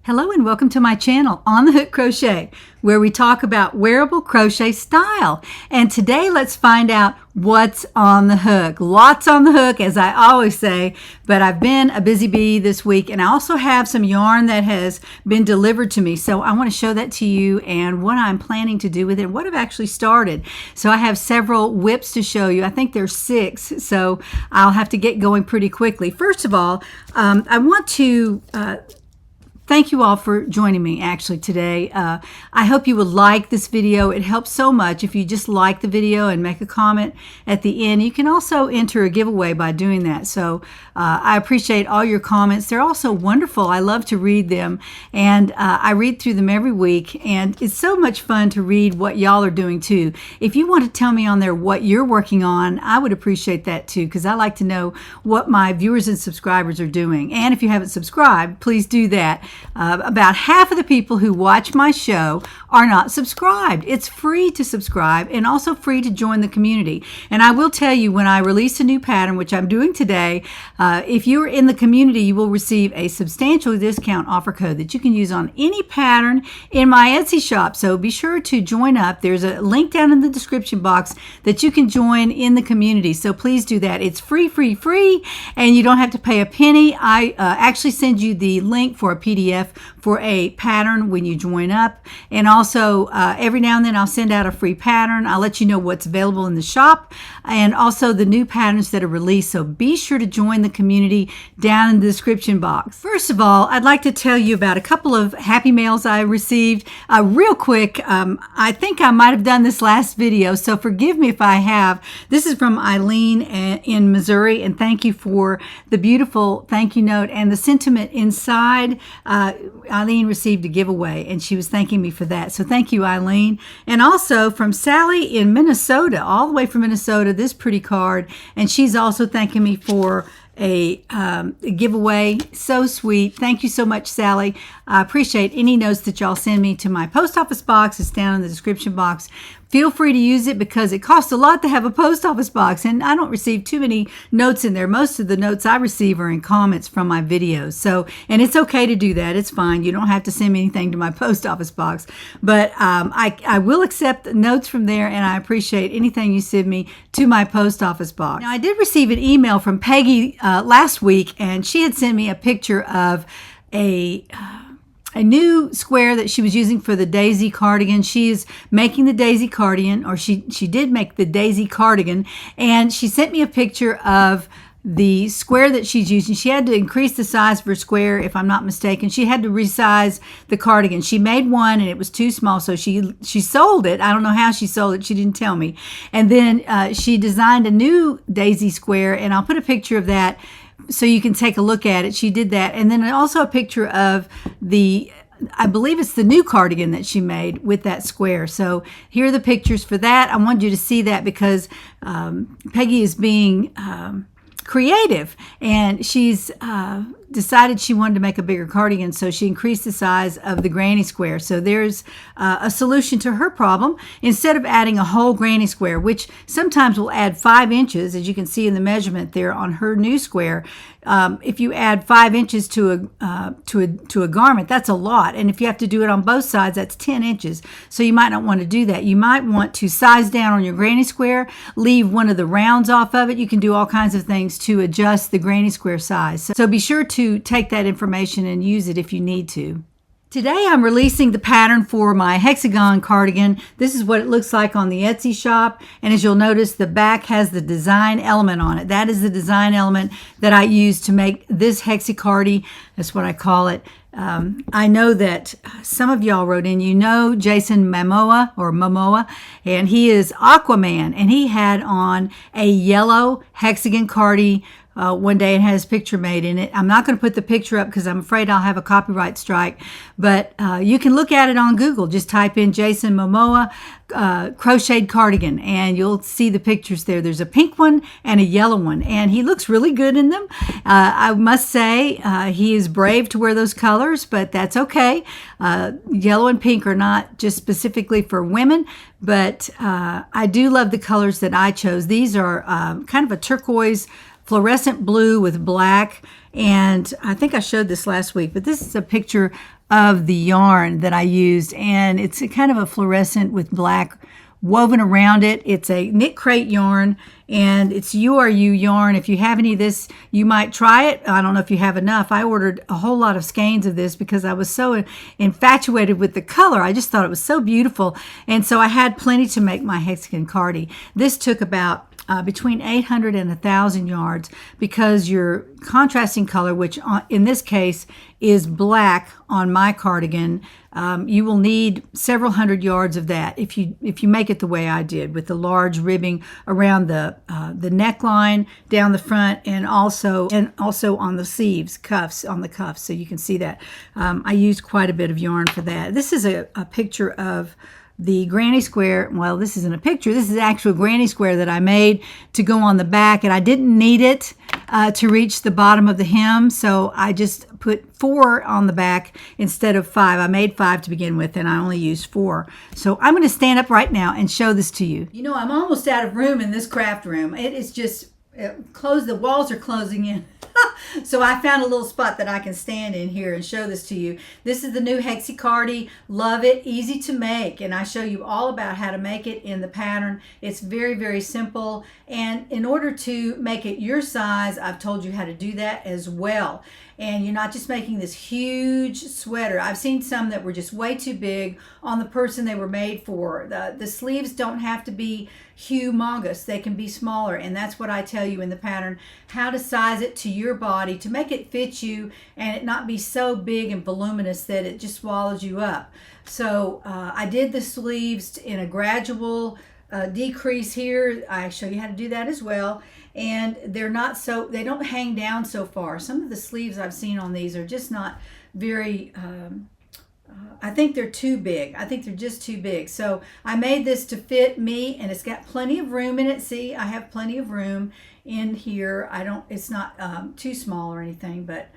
Hello and welcome to my channel, On The Hook Crochet, where we talk about wearable crochet style. And today let's find out what's on the hook. Lots on the hook, as I always say, but I've been a busy bee this week, and I also have some yarn that has been delivered to me. So I want to show that to you and what I'm planning to do with it, what I've actually started. So I have several whips to show you. I think there's 6, so I'll have to get going pretty quickly. First of all, I want to thank you all for joining me actually today. I hope you would like this video. It helps so much if you just like the video and make a comment at the end. You can also enter a giveaway by doing that. So I appreciate all your comments. They're also wonderful. I love to read them, and I read through them every week, and it's so much fun to read what y'all are doing too. If you want to tell me on there what you're working on, I would appreciate that too, because I like to know what my viewers and subscribers are doing. And if you haven't subscribed, please do that. About half of the people who watch my show are not subscribed. It's free to subscribe and also free to join the community. And I will tell you, when I release a new pattern, which I'm doing today, if you're in the community, you will receive a substantial discount offer code that you can use on any pattern in my Etsy shop. So be sure to join up. There's a link down in the description box that you can join in the community. So please do that. It's free, and you don't have to pay a penny. I actually send you the link for a PDF for a pattern when you join up, and also every now and then I'll send out a free pattern. I'll let you know what's available in the shop and also the new patterns that are released. So be sure to join the community down in the description box. First of all, I'd like to tell you about a couple of happy mails I received real quick. I think I might have done this last video, so forgive me if I have. This is from Eileen in Missouri, and thank you for the beautiful thank you note and the sentiment inside. Eileen received a giveaway, and she was thanking me for that. So thank you, Eileen. And also from Sally in Minnesota, all the way from Minnesota, this pretty card. And she's also thanking me for a giveaway. So sweet. Thank you so much, Sally. I appreciate any notes that y'all send me to my post office box. It's down in the description box. Feel free to use it because it costs a lot to have a post office box, and I don't receive too many notes in there. Most of the notes I receive are in comments from my videos. So, and it's okay to do that. It's fine. You don't have to send me anything to my post office box, but I will accept notes from there, and I appreciate anything you send me to my post office box. Now, I did receive an email from Peggy last week, and she had sent me a picture of a new square that she was using for the daisy cardigan. She is making the daisy cardigan, or she did make the daisy cardigan, and she sent me a picture of the square that she's using. She had to increase the size of her square, if I'm not mistaken. She had to resize the cardigan. She made one and it was too small, so she sold it. I don't know how she sold it. She didn't tell me. And then she designed a new daisy square, and I'll put a picture of that so you can take a look at it. She did that. And then also a picture of I believe it's the new cardigan that she made with that square. So here are the pictures for that. I wanted you to see that because Peggy is being creative, and she's decided she wanted to make a bigger cardigan, so she increased the size of the granny square. So there's a solution to her problem. Instead of adding a whole granny square, which sometimes will add 5 inches, as you can see in the measurement there on her new square, if you add 5 inches to a garment, that's a lot. And if you have to do it on both sides, that's 10 inches. So you might not want to do that. You might want to size down on your granny square, leave one of the rounds off of it. You can do all kinds of things to adjust the granny square size. So be sure to take that information and use it if you need to. Today I'm releasing the pattern for my hexagon cardigan. This is what it looks like on the Etsy shop, and as you'll notice, the back has the design element on it. That is the design element that I use to make this Hexy Cardi. That's what I call it. I know that some of y'all wrote in, you know Jason Momoa, and he is Aquaman, and he had on a yellow hexagon cardi one day and had his picture made in it. I'm not going to put the picture up because I'm afraid I'll have a copyright strike, but you can look at it on Google. Just type in Jason Momoa crocheted cardigan, and you'll see the pictures there. There's a pink one and a yellow one, and he looks really good in them. I must say he is brave to wear those colors, but that's okay. Yellow and pink are not just specifically for women, but I do love the colors that I chose. These are kind of a turquoise fluorescent blue with black. And I think I showed this last week, but this is a picture of the yarn that I used. And it's a kind of a fluorescent with black woven around it. It's a knit crate yarn, and it's URU yarn. If you have any of this, you might try it. I don't know if you have enough. I ordered a whole lot of skeins of this because I was so infatuated with the color. I just thought it was so beautiful. And so I had plenty to make my Hexagon Cardi. This took about between 800 and 1,000 yards, because your contrasting color, which in this case is black on my cardigan, you will need several hundred yards of that if you make it the way I did, with the large ribbing around the neckline, down the front, and also on the sleeves, on the cuffs, so you can see that. I used quite a bit of yarn for that. This is a picture of the granny square. Well, this isn't a picture. This is actual granny square that I made to go on the back, and I didn't need it to reach the bottom of the hem, so I just put 4 on the back instead of 5. I made 5 to begin with, and I only used 4. So I'm going to stand up right now and show this to you. You know, I'm almost out of room in this craft room. It is just closed. The walls are closing in. So I found a little spot that I can stand in here and show this to you. This is the new Hexy Cardi. Love it. Easy to make. And I show you all about how to make it in the pattern. It's very, very simple. And in order to make it your size, I've told you how to do that as well. And you're not just making this huge sweater. I've seen some that were just way too big on the person they were made for. The sleeves don't have to be humongous. They can be smaller, and that's what I tell you in the pattern, how to size it to your body to make it fit you and it not be so big and voluminous that it just swallows you up. So I did the sleeves in a gradual decrease here. I show you how to do that as well. And they're not so, they don't hang down so far. Some of the sleeves I've seen on these are just not very, I think they're too big. I think they're just too big. So I made this to fit me, and it's got plenty of room in it. See, I have plenty of room in here. It's not too small or anything, but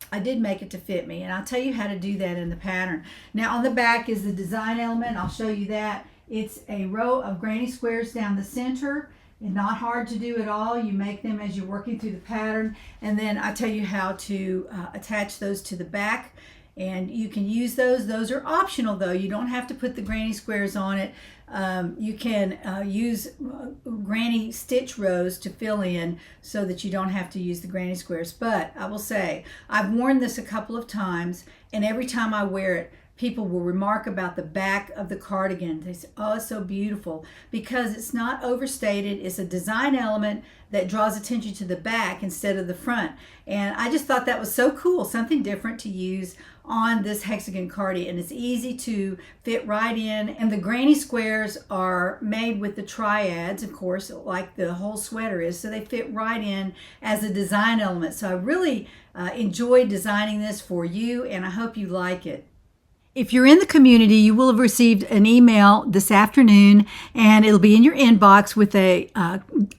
I did make it to fit me. And I'll tell you how to do that in the pattern. Now on the back is the design element. I'll show you that. It's a row of granny squares down the center. And not hard to do at all. You make them as you're working through the pattern, and then I tell you how to attach those to the back, and you can use those. Those are optional though. You don't have to put the granny squares on it. You can use granny stitch rows to fill in so that you don't have to use the granny squares. But I will say, I've worn this a couple of times, and every time I wear it, people will remark about the back of the cardigan. They say, oh, it's so beautiful, because it's not overstated. It's a design element that draws attention to the back instead of the front. And I just thought that was so cool, something different to use on this Hexagon Cardi. And it's easy to fit right in. And the granny squares are made with the triads, of course, like the whole sweater is. So they fit right in as a design element. So I really enjoyed designing this for you, and I hope you like it. If you're in the community, you will have received an email this afternoon, and it'll be in your inbox with a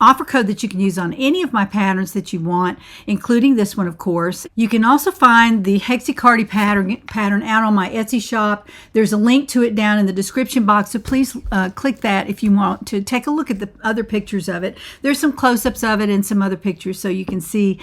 offer code that you can use on any of my patterns that you want, including this one, of course. You can also find the Hexy Cardi pattern out on my Etsy shop. There's a link to it down in the description box, so please click that if you want to take a look at the other pictures of it. There's some close-ups of it and some other pictures, so you can see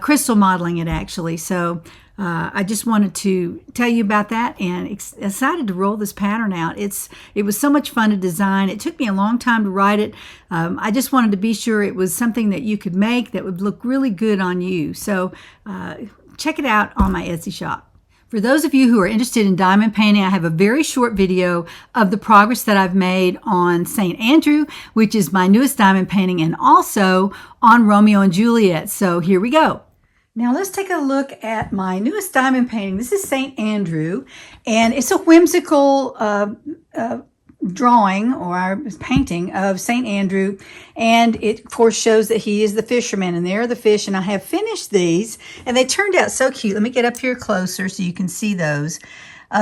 Crystal modeling it actually. So I just wanted to tell you about that, and excited to roll this pattern out. It was so much fun to design. It took me a long time to write it. I just wanted to be sure it was something that you could make that would look really good on you. So check it out on my Etsy shop. For those of you who are interested in diamond painting, I have a very short video of the progress that I've made on St. Andrew, which is my newest diamond painting, and also on Romeo and Juliet. So here we go. Now let's take a look at my newest diamond painting. This is St. Andrew, and it's a whimsical drawing or painting of St. Andrew, and it of course shows that he is the fisherman, and there are the fish, and I have finished these, and they turned out so cute. Let me get up here closer so you can see those.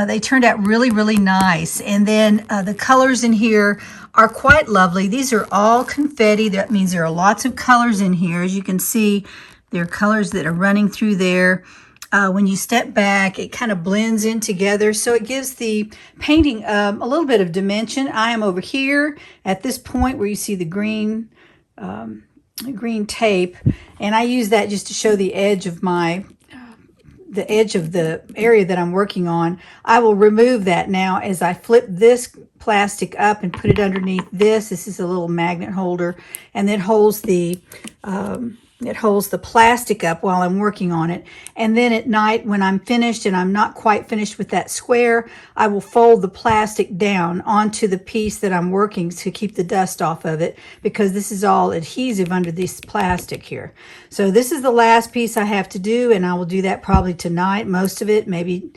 They turned out really, really nice, and then the colors in here are quite lovely. These are all confetti. That means there are lots of colors in here. As you can see, there are colors that are running through there. When you step back, it kind of blends in together, so it gives the painting a little bit of dimension. I am over here at this point where you see the green green tape, and I use that just to show the edge of the edge of the area that I'm working on. I will remove that now as I flip this plastic up and put it underneath this. This is a little magnet holder, and it holds the plastic up while I'm working on it. And then at night when I'm finished and I'm not quite finished with that square, I will fold the plastic down onto the piece that I'm working to keep the dust off of it, because this is all adhesive under this plastic here. So this is the last piece I have to do, and I will do that probably tonight, most of it, maybe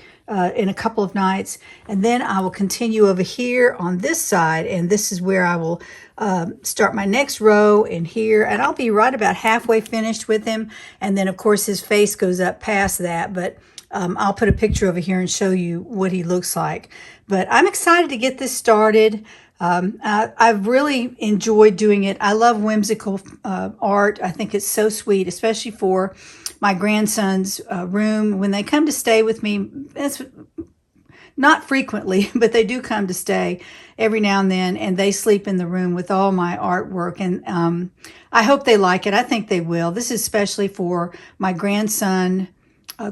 in a couple of nights. And then I will continue over here on this side, and this is where I will start my next row in here, and I'll be right about halfway finished with him. And then of course his face goes up past that, but I'll put a picture over here and show you what he looks like. But I'm excited to get this started. I've really enjoyed doing it. I love whimsical art. I think it's so sweet, especially for my grandson's room. When they come to stay with me, it's not frequently, but they do come to stay every now and then, and they sleep in the room with all my artwork. And I hope they like it. I think they will. This is especially for my grandson,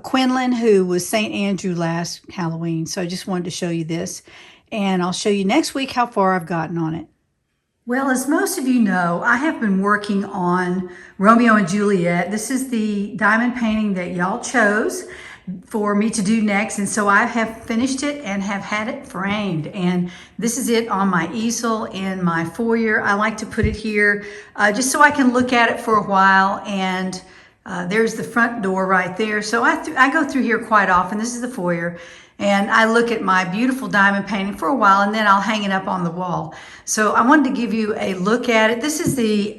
Quinlan, who was St. Andrew last Halloween. So I just wanted to show you this. And I'll show you next week how far I've gotten on it. Well, as most of you know, I have been working on Romeo and Juliet. This is the diamond painting that y'all chose for me to do next, and so I have finished it and have had it framed, and this is it on my easel in my foyer. I like to put it here just so I can look at it for a while, and there's the front door right there. So I go through here quite often. This is the foyer, and I look at my beautiful diamond painting for a while, and then I'll hang it up on the wall. So I wanted to give you a look at it. This is the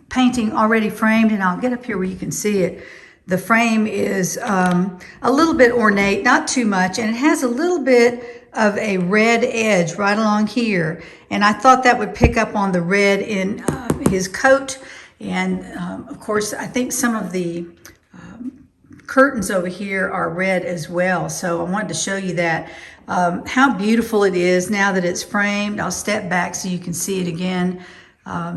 painting already framed, and I'll get up here where you can see it. The frame is a little bit ornate, not too much, and it has a little bit of a red edge right along here. And I thought that would pick up on the red in his coat. And of course, I think some of the curtains over here are red as well. So I wanted to show you that. How beautiful it is now that it's framed. I'll step back so you can see it again.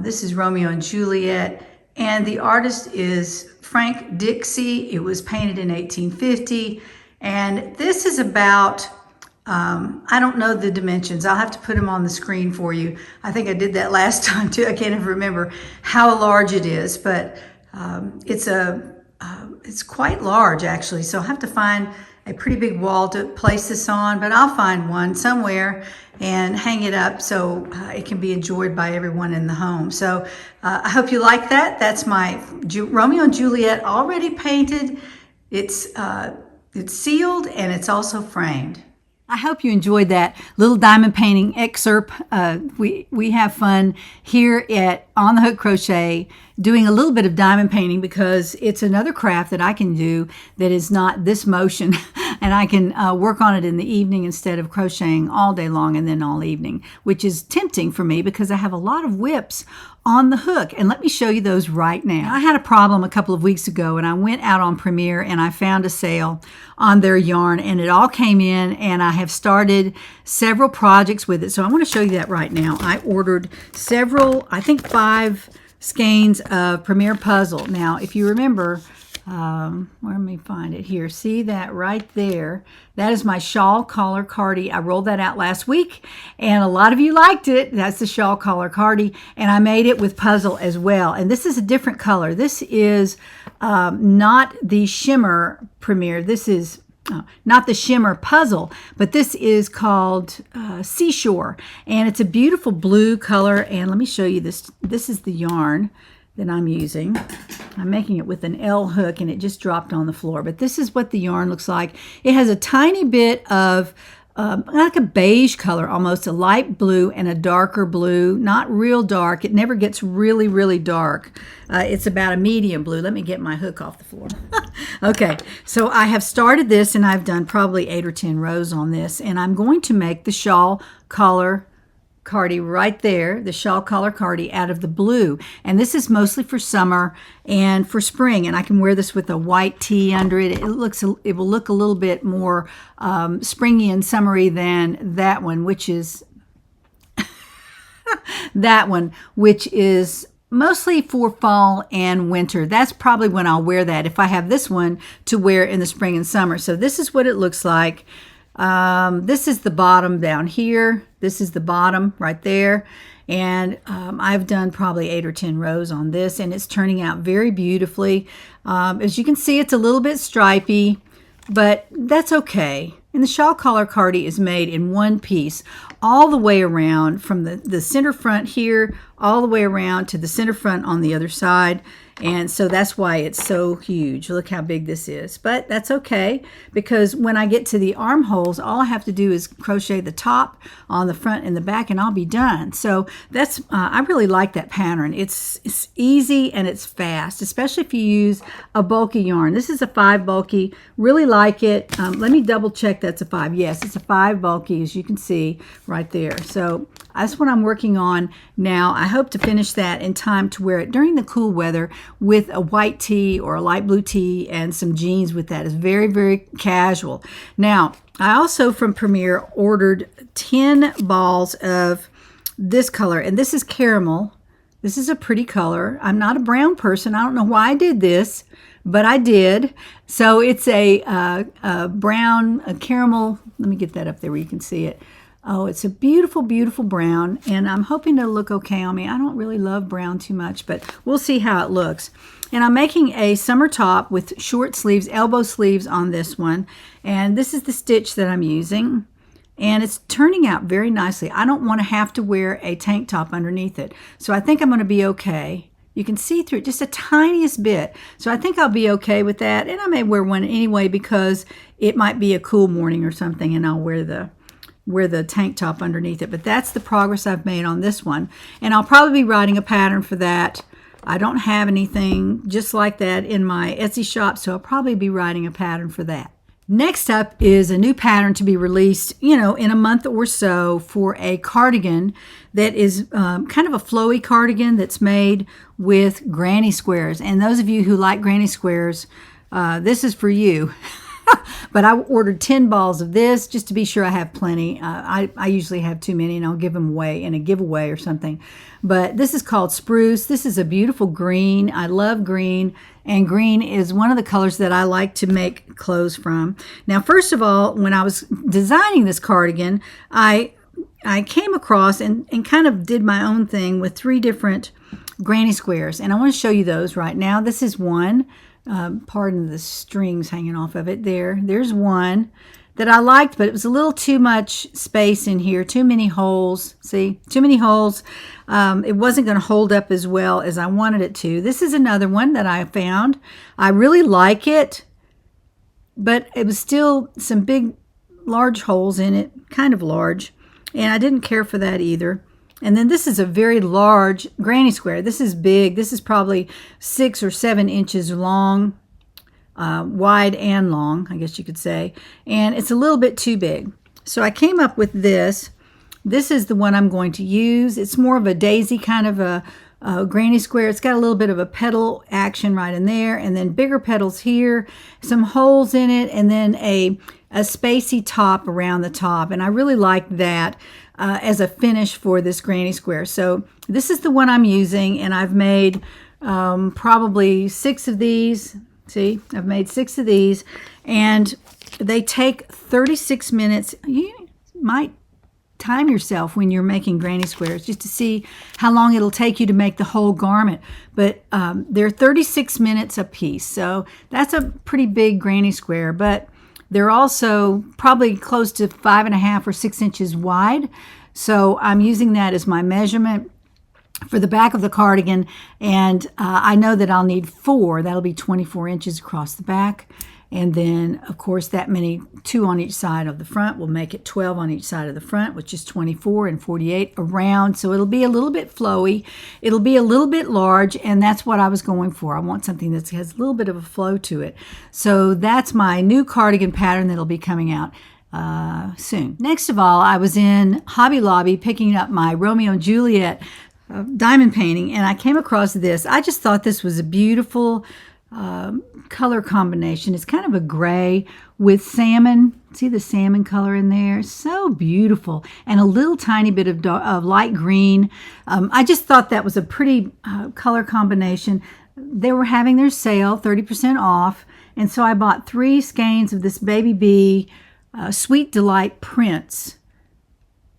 This is Romeo and Juliet, and the artist is Frank Dixie. It was painted in 1850, and this is about, I don't know the dimensions. I'll have to put them on the screen for you. I think I did that last time too. I can't even remember how large it is, but it's quite large actually. So I'll have to find a pretty big wall to place this on, but I'll find one somewhere and hang it up so it can be enjoyed by everyone in the home. So I hope you like that. That's my Romeo and Juliet already painted. It's sealed, and it's also framed. I hope you enjoyed that little diamond painting excerpt. We have fun here at On The Hook Crochet doing a little bit of diamond painting, because it's another craft that I can do that is not this motion, and I can work on it in the evening instead of crocheting all day long and then all evening, which is tempting for me because I have a lot of whips on the hook, and let me show you those right now. I had a problem a couple of weeks ago, and I went out on Premier and I found a sale on their yarn, and it all came in, and I have started several projects with it. So I want to show you that right now. I ordered several, I think 5 skeins of Premier Puzzle. Now, if you remember, let me find it here. See that right there? That is my shawl collar cardi. I rolled that out last week, and a lot of you liked it. That's the shawl collar cardi, and I made it with puzzle as well. And this is a different color. This is not the shimmer Premier. This is not the shimmer puzzle, but this is called Seashore, and it's a beautiful blue color. And let me show you this. This is the yarn that I'm using. I'm making it with an L hook, and it just dropped on the floor, but this is what the yarn looks like. It has a tiny bit of like a beige color, almost a light blue and a darker blue, not real dark. It never gets really, really dark. It's about a medium blue. Let me get my hook off the floor. Okay, so I have started this, and I've done probably 8 or 10 rows on this, and I'm going to make the shawl collar cardi right there, the shawl collar cardi out of the blue. And this is mostly for summer and for spring, and I can wear this with a white tee under it. It will look a little bit more springy and summery than that one, which is that one, which is mostly for fall and winter. That's probably when I'll wear that if I have this one to wear in the spring and summer. So this is what it looks like. This is the bottom down here. This is the bottom right there. And I've done probably 8 or 10 rows on this, and it's turning out very beautifully. As you can see, it's a little bit stripy, but that's okay. And the shawl collar cardi is made in one piece all the way around from the center front here all the way around to the center front on the other side. And so that's why it's so huge. Look how big this is. But that's okay, because when I get to the armholes, all I have to do is crochet the top on the front and the back, and I'll be done. So that's I really like that pattern. It's easy and it's fast, especially if you use a bulky yarn. This is a 5 bulky. Really like it. Let me double check that's a 5. Yes, it's a 5 bulky, as you can see right there. So that's what I'm working on now. I hope to finish that in time to wear it during the cool weather with a white tee or a light blue tee and some jeans with that. It's very, very casual. Now, I also from Premier ordered 10 balls of this color, and this is caramel. This is a pretty color. I'm not a brown person. I don't know why I did this, but I did. So it's a brown, a caramel. Let me get that up there where you can see it. Oh, it's a beautiful, beautiful brown, and I'm hoping it'll look okay on me. I don't really love brown too much, but we'll see how it looks. And I'm making a summer top with short sleeves, elbow sleeves on this one, and this is the stitch that I'm using, and it's turning out very nicely. I don't want to have to wear a tank top underneath it, so I think I'm going to be okay. You can see through it just a tiniest bit, so I think I'll be okay with that, and I may wear one anyway because it might be a cool morning or something, and I'll wear the tank top underneath it. But that's the progress I've made on this one, and I'll probably be writing a pattern for that. I don't have anything just like that in my Etsy shop, so I'll probably be writing a pattern for that. Next up is a new pattern to be released, in a month or so, for a cardigan that is kind of a flowy cardigan that's made with granny squares. And those of you who like granny squares, this is for you. But I ordered 10 balls of this just to be sure I have plenty. I usually have too many, and I'll give them away in a giveaway or something. But this is called Spruce. This is a beautiful green. I love green, and green is one of the colors that I like to make clothes from. Now, first of all, when I was designing this cardigan, I came across and kind of did my own thing with 3 different granny squares, and I want to show you those right now. This is one. Pardon the strings hanging off of it. There's one that I liked, but it was a little too much space in here, too many holes. See, too many holes. It wasn't going to hold up as well as I wanted it to. This is another one that I found. I really like it, but it was still some big, large holes in it, kind of large, and I didn't care for that either. And then this is a very large granny square. This is big. This is probably 6 or 7 inches long, wide and long, I guess you could say. And it's a little bit too big. So I came up with this. This is the one I'm going to use. It's more of a daisy kind of a granny square. It's got a little bit of a petal action right in there, and then bigger petals here, some holes in it, and then a spacey top around the top. And I really like that as a finish for this granny square. So this is the one I'm using, and I've made probably 6 of these. See, I've made 6 of these, and they take 36 minutes. You might time yourself when you're making granny squares just to see how long it'll take you to make the whole garment. But they're 36 minutes a piece, so that's a pretty big granny square, but they're also probably close to 5.5 or 6 inches wide. So I'm using that as my measurement for the back of the cardigan. And I know that I'll need 4. That'll be 24 inches across the back. And then, of course, that many, 2 on each side of the front will make it 12 on each side of the front, which is 24 and 48 around. So it'll be a little bit flowy. It'll be a little bit large, and that's what I was going for. I want something that has a little bit of a flow to it. So that's my new cardigan pattern that'll be coming out soon. Next of all, I was in Hobby Lobby picking up my Romeo and Juliet diamond painting, and I came across this. I just thought this was a beautiful color combination. It's kind of a gray with salmon. See the salmon color in there? So beautiful. And a little tiny bit of light green. I just thought that was a pretty color combination. They were having their sale, 30% off. And so I bought 3 skeins of this Baby Bee Sweet Delight prints.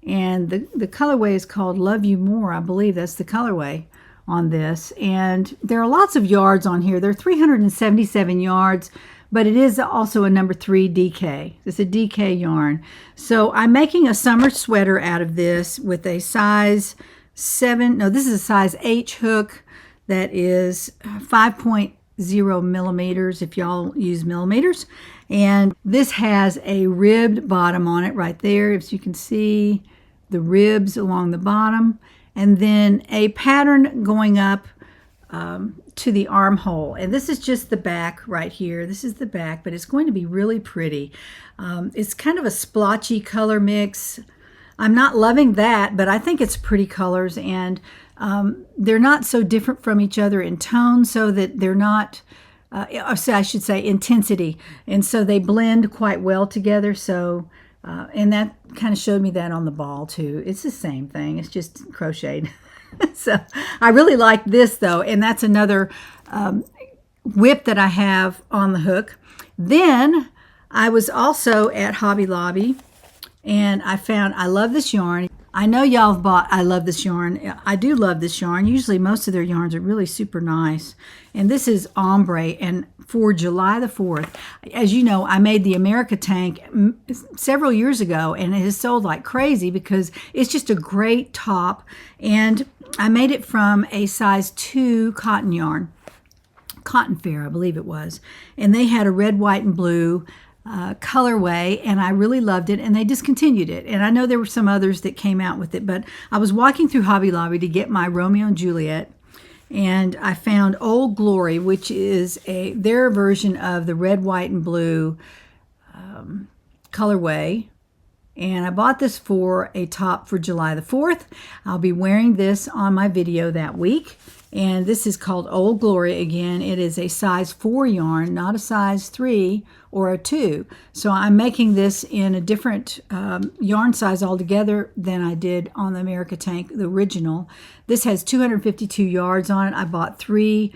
And the colorway is called Love You More. I believe that's the colorway on this. And there are lots of yards on here. There are 377 yards, but it is also a number 3 DK. It's a DK yarn. So I'm making a summer sweater out of this with a size 7, no, this is a size H hook that is 5.0 millimeters if y'all use millimeters. And this has a ribbed bottom on it right there, if you can see the ribs along the bottom, and then a pattern going up to the armhole. And this is just the back right here. This is the back, but it's going to be really pretty. It's kind of a splotchy color mix. I'm not loving that, but I think it's pretty colors, and they're not so different from each other in tone, so that they're not, I should say intensity, and so they blend quite well together. So and that kind of showed me that on the ball too. It's the same thing, it's just crocheted. So I really like this though, and that's another whip that I have on the hook. Then I was also at Hobby Lobby, and I love this yarn. I know y'all have bought I love this yarn. I do love this yarn. Usually most of their yarns are really super nice. And this is ombre, and for July the 4th, as you know, I made the America tank several years ago, and it has sold like crazy because it's just a great top. And I made it from a size 2 cotton yarn, Cotton Fair, I believe it was. And they had a red, white, and blue colorway, and I really loved it, and they discontinued it. And I know there were some others that came out with it, but I was walking through Hobby Lobby to get my Romeo and Juliet, and I found Old Glory, which is their version of the red, white, and blue colorway. And I bought this for a top for July the 4th. I'll be wearing this on my video that week. And this is called Old Glory again. It is a size 4 yarn, not a size 3 or a 2. So I'm making this in a different yarn size altogether than I did on the America Tank, the original. This has 252 yards on it. I bought 3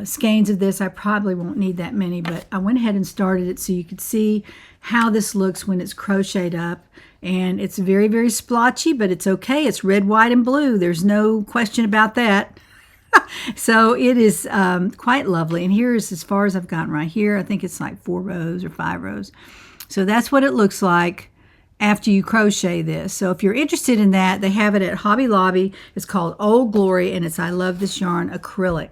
skeins of this. I probably won't need that many, but I went ahead and started it so you could see how this looks when it's crocheted up. And it's very, very splotchy, but it's okay. It's red, white, and blue. There's no question about that. So it is quite lovely. And here's as far as I've gotten right here. I think it's like 4 rows or 5 rows. So that's what it looks like after you crochet this. So if you're interested in that, they have it at Hobby Lobby. It's called Old Glory, and it's I Love This Yarn acrylic.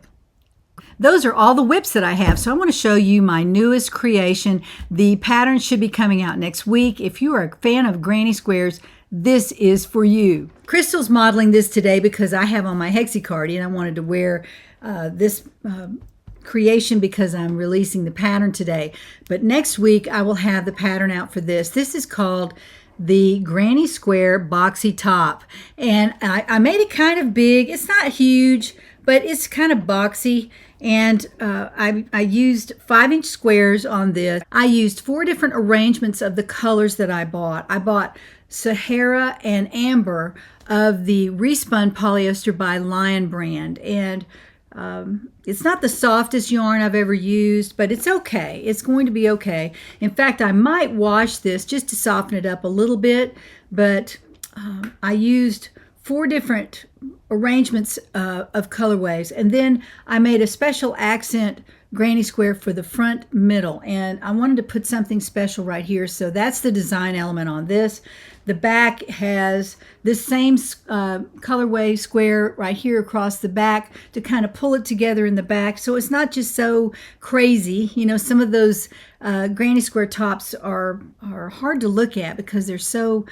Those are all the whips that I have. So I want to show you my newest creation. The pattern should be coming out next week. If you are a fan of granny squares, this is for you. Crystal's modeling this today because I have on my Hexy Cardi, and I wanted to wear this creation because I'm releasing the pattern today. But next week I will have the pattern out for this. This is called the Granny Square Boxy Top, and I made it kind of big. It's not huge, but it's kind of boxy. And I used 5-inch squares on this. I used 4 different arrangements of the colors that I bought. I bought Sahara and Amber of the Respun Polyester by Lion brand. And it's not the softest yarn I've ever used, but it's okay. It's going to be okay. In fact, I might wash this just to soften it up a little bit, but I used 4 different arrangements of colorways, and then I made a special accent granny square for the front middle, and I wanted to put something special right here. So that's the design element on this. The back has this same colorway square right here across the back to kind of pull it together in the back, so it's not just so crazy. You know, some of those granny square tops are hard to look at because they're so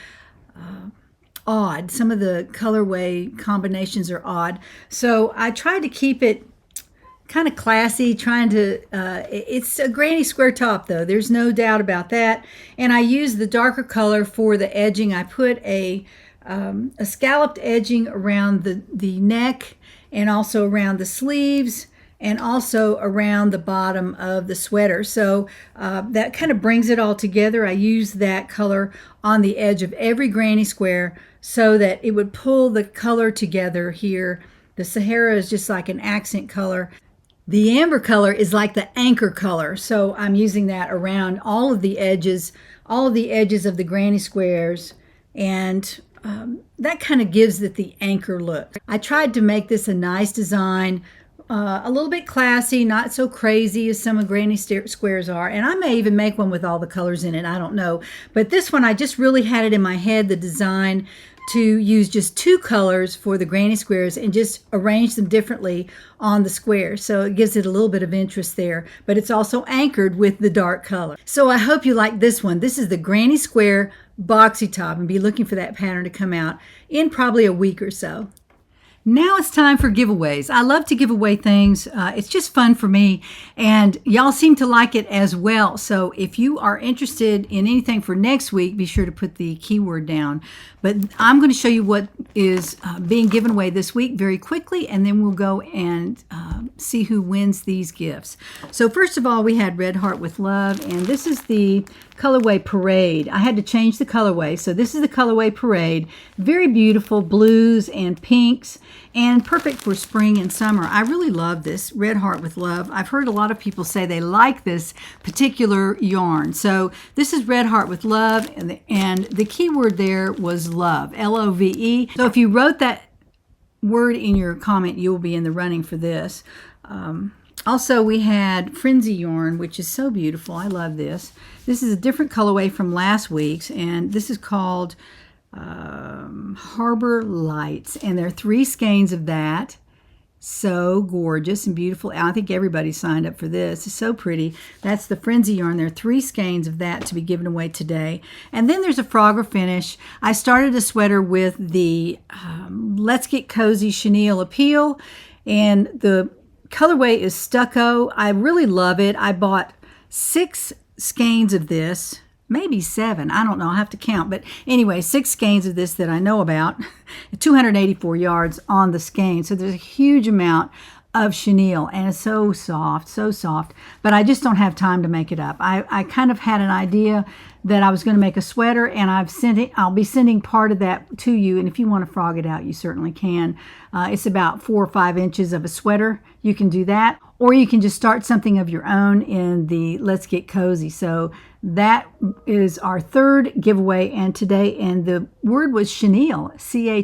odd. Some of the colorway combinations are odd. So I tried to keep it kind of classy, it's a granny square top though. There's no doubt about that. And I used the darker color for the edging. I put a scalloped edging around the neck and also around the sleeves and also around the bottom of the sweater. So that kind of brings it all together. I use that color on the edge of every granny square so that it would pull the color together here. The Sahara is just like an accent color. The amber color is like the anchor color. So I'm using that around all of the edges of the granny squares, and that kind of gives it the anchor look. I tried to make this a nice design, a little bit classy, not so crazy as some of granny squares are. And I may even make one with all the colors in it, I don't know. But this one, I just really had it in my head, the design, to use just 2 colors for the granny squares and just arrange them differently on the squares. So it gives it a little bit of interest there, but it's also anchored with the dark color. So I hope you like this one. This is the granny square boxy top, and be looking for that pattern to come out in probably a week or so. Now it's time for giveaways. I love to give away things. It's just fun for me, and y'all seem to like it as well. So if you are interested in anything for next week, be sure to put the keyword down. But I'm going to show you what is being given away this week very quickly, and then we'll go and see who wins these gifts. So first of all, we had Red Heart with Love, and this is the colorway Parade. I had to change the colorway, so this is the colorway Parade. Very beautiful blues and pinks, and perfect for spring and summer. I really love this Red Heart with Love. I've heard a lot of people say they like this particular yarn. So this is Red Heart with Love, and the keyword there was love, L-O-V-E. So if you wrote that word in your comment, you will be in the running for this. Also, we had Frenzy yarn, which is so beautiful. I love this. This is a different colorway from last week's, and this is called Harbor Lights, and there are 3 skeins of that. So gorgeous and beautiful. I think everybody signed up for this. It's so pretty. That's the Frenzy yarn. There are 3 skeins of that to be given away today. And then there's a Frogger finish. I started a sweater with the Let's Get Cozy Chenille Appeal, and the colorway is Stucco. I really love it. I bought 6 skeins of this, maybe 7. I don't know. I'll have to count. But anyway, 6 skeins of this that I know about. 284 yards on the skein. So there's a huge amount of chenille, and it's so soft, so soft. But I just don't have time to make it up. I kind of had an idea that I was going to make a sweater, and I'll be sending part of that to you. And if you want to frog it out, you certainly can. It's about 4 or 5 inches of a sweater. You can do that, or you can just start something of your own in the Let's Get Cozy. So that is our 3rd giveaway, and the word was chenille, C-H-E-N-I-L-L-E.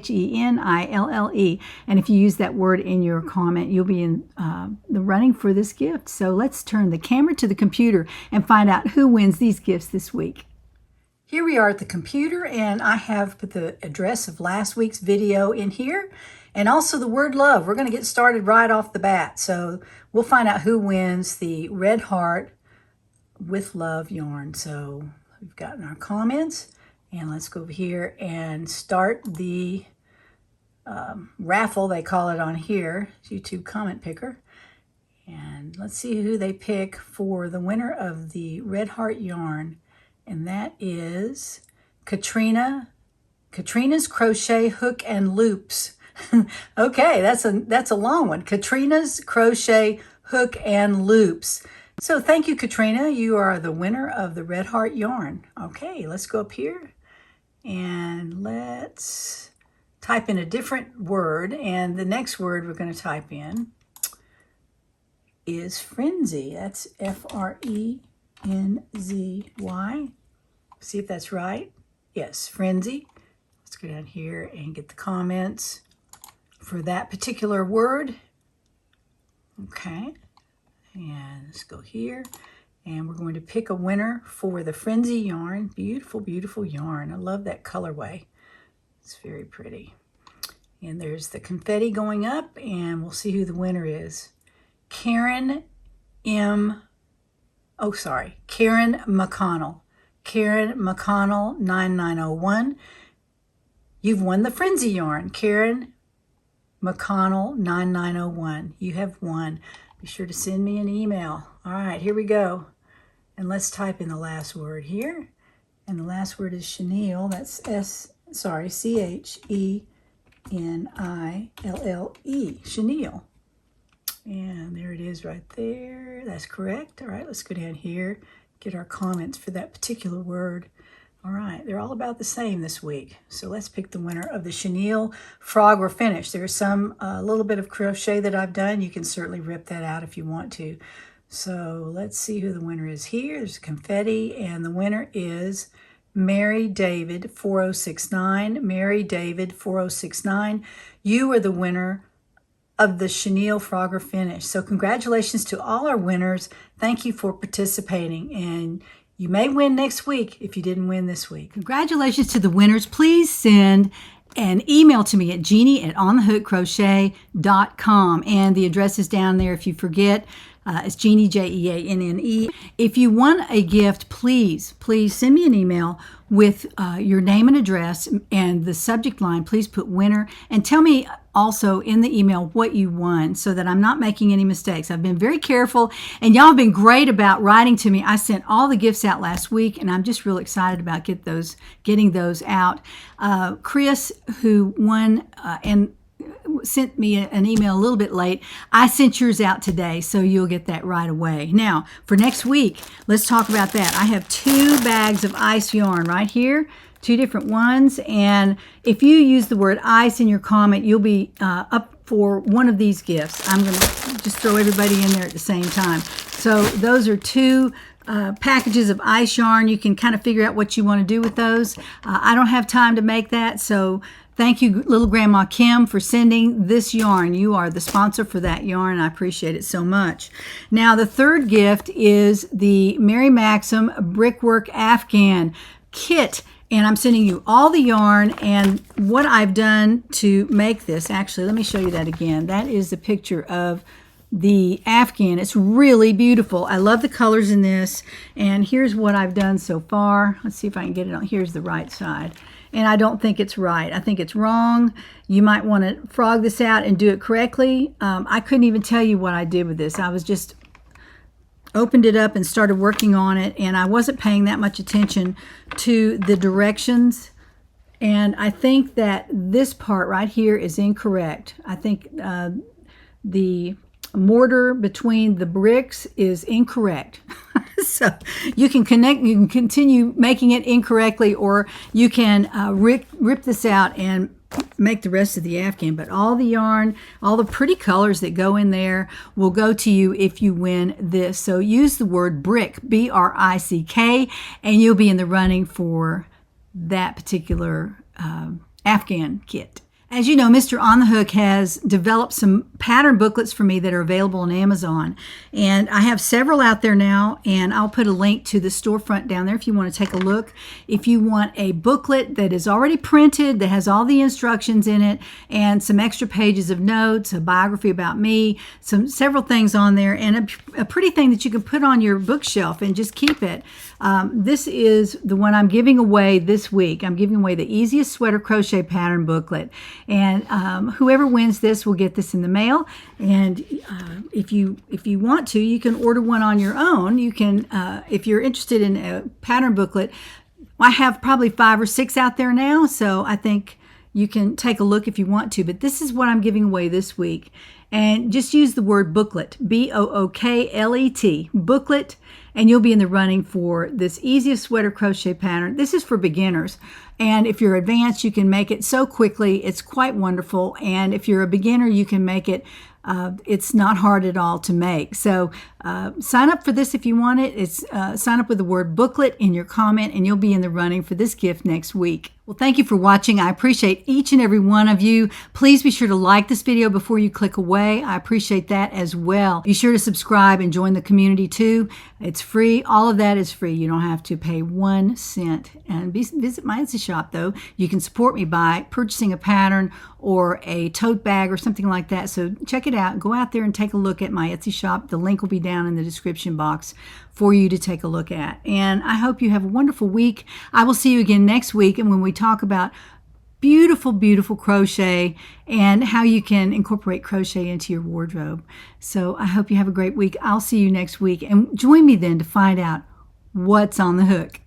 And if you use that word in your comment, you'll be in the running for this gift. So let's turn the camera to the computer and find out who wins these gifts this week. Here we are at the computer, and I have put the address of last week's video in here, and also the word love. We're going to get started right off the bat. So we'll find out who wins the Red Heart with Love yarn. So we've gotten our comments, and let's go over here and start the raffle, they call it on here, YouTube comment picker. And let's see who they pick for the winner of the Red Heart yarn. And that is Katrina's Crochet Hook and Loops. Okay, that's a long one. Katrina's Crochet Hook and Loops. So thank you, Katrina. You are the winner of the Red Heart yarn. Okay, let's go up here and let's type in a different word. And the next word we're going to type in is frenzy. That's F-R-E-N-Z-Y. See if that's right. Yes, frenzy. Let's go down here and get the comments for that particular word. Okay. And let's go here, and we're going to pick a winner for the Frenzy yarn. Beautiful, beautiful yarn. I love that colorway. It's very pretty. And there's the confetti going up, and we'll see who the winner is. Karen McConnell. Karen McConnell 9901. You've won the Frenzy yarn. Karen McConnell 9901. You have won. Be sure to send me an email. All right, here we go. And let's type in the last word here. And the last word is chenille. That's C-H-E-N-I-L-L-E. Chenille. And there it is right there. That's correct. All right, let's go down here, get our comments for that particular word. All right, they're all about the same this week. So let's pick the winner of the chenille frog or finish. There's some little bit of crochet that I've done. You can certainly rip that out if you want to. So let's see who the winner is here. There's confetti, and the winner is Mary David 4069. Mary David 4069. You are the winner of the chenille frog or finish. So congratulations to all our winners. Thank you for participating, and you may win next week if you didn't win this week. Congratulations to the winners. Please send an email to me at jeannie@onthehookcrochet.com, and the address is down there if you forget. It's Jeannie, Jeanne. If you want a gift, please send me an email with your name and address, and the subject line, please put winner, and tell me also in the email what you won so that I'm not making any mistakes. I've been very careful, and y'all have been great about writing to me. I sent all the gifts out last week, and I'm just real excited about getting those out. Chris, who won and sent me an email a little bit late, I sent yours out today, so you'll get that right away. Now, for next week, let's talk about that. I have 2 bags of ice yarn right here, 2 different ones, and if you use the word ice in your comment, you'll be up for one of these gifts. I'm going to just throw everybody in there at the same time. So those are 2 packages of ice yarn. You can kind of figure out what you want to do with those. I don't have time to make that, so thank you, Little Grandma Kim, for sending this yarn. You are the sponsor for that yarn. I appreciate it so much. Now, the third gift is the Mary Maxim Brickwork Afghan kit. And I'm sending you all the yarn and what I've done to make this. Actually, let me show you that again. That is the picture of the Afghan. It's really beautiful. I love the colors in this. And here's what I've done so far. Let's see if I can get it on. Here's the right side. And I don't think it's right. I think it's wrong. You might want to frog this out and do it correctly. I couldn't even tell you what I did with this. I was just opened it up and started working on it, and I wasn't paying that much attention to the directions. And I think that this part right here is incorrect. I think the mortar between the bricks is incorrect. So you can continue making it incorrectly, or you can rip this out and make the rest of the Afghan. But all the yarn, all the pretty colors that go in there will go to you if you win this. So use the word brick, B-R-I-C-K, and you'll be in the running for that particular Afghan kit. As you know, Mr. On The Hook has developed some pattern booklets for me that are available on Amazon. And I have several out there now, and I'll put a link to the storefront down there if you want to take a look. If you want a booklet that is already printed, that has all the instructions in it, and some extra pages of notes, a biography about me, several things on there, and a pretty thing that you can put on your bookshelf and just keep it. This is the one I'm giving away this week. I'm giving away the easiest sweater crochet pattern booklet. And whoever wins this will get this in the mail. And if you want to, you can order one on your own. You can, if you're interested in a pattern booklet, I have probably 5 or 6 out there now. So I think you can take a look if you want to. But this is what I'm giving away this week. And just use the word booklet, B-O-O-K-L-E-T, booklet, and you'll be in the running for this easiest sweater crochet pattern. This is for beginners. And if you're advanced, you can make it so quickly. It's quite wonderful. And if you're a beginner, you can make it. It's not hard at all to make. So sign up for this if you want it. It's sign up with the word booklet in your comment, and you'll be in the running for this gift next week. Well, thank you for watching. I appreciate each and every one of you. Please be sure to like this video before you click away. I appreciate that as well. Be sure to subscribe and join the community too. It's free. All of that is free. You don't have to pay 1 cent. And visit my Etsy shop, though. You can support me by purchasing a pattern or a tote bag or something like that. So check it out. Go out there and take a look at my Etsy shop. The link will be down in the description box for you to take a look at. And I hope you have a wonderful week. I will see you again next week, and when we talk about beautiful, beautiful crochet and how you can incorporate crochet into your wardrobe. So I hope you have a great week. I'll see you next week, and join me then to find out what's on the hook.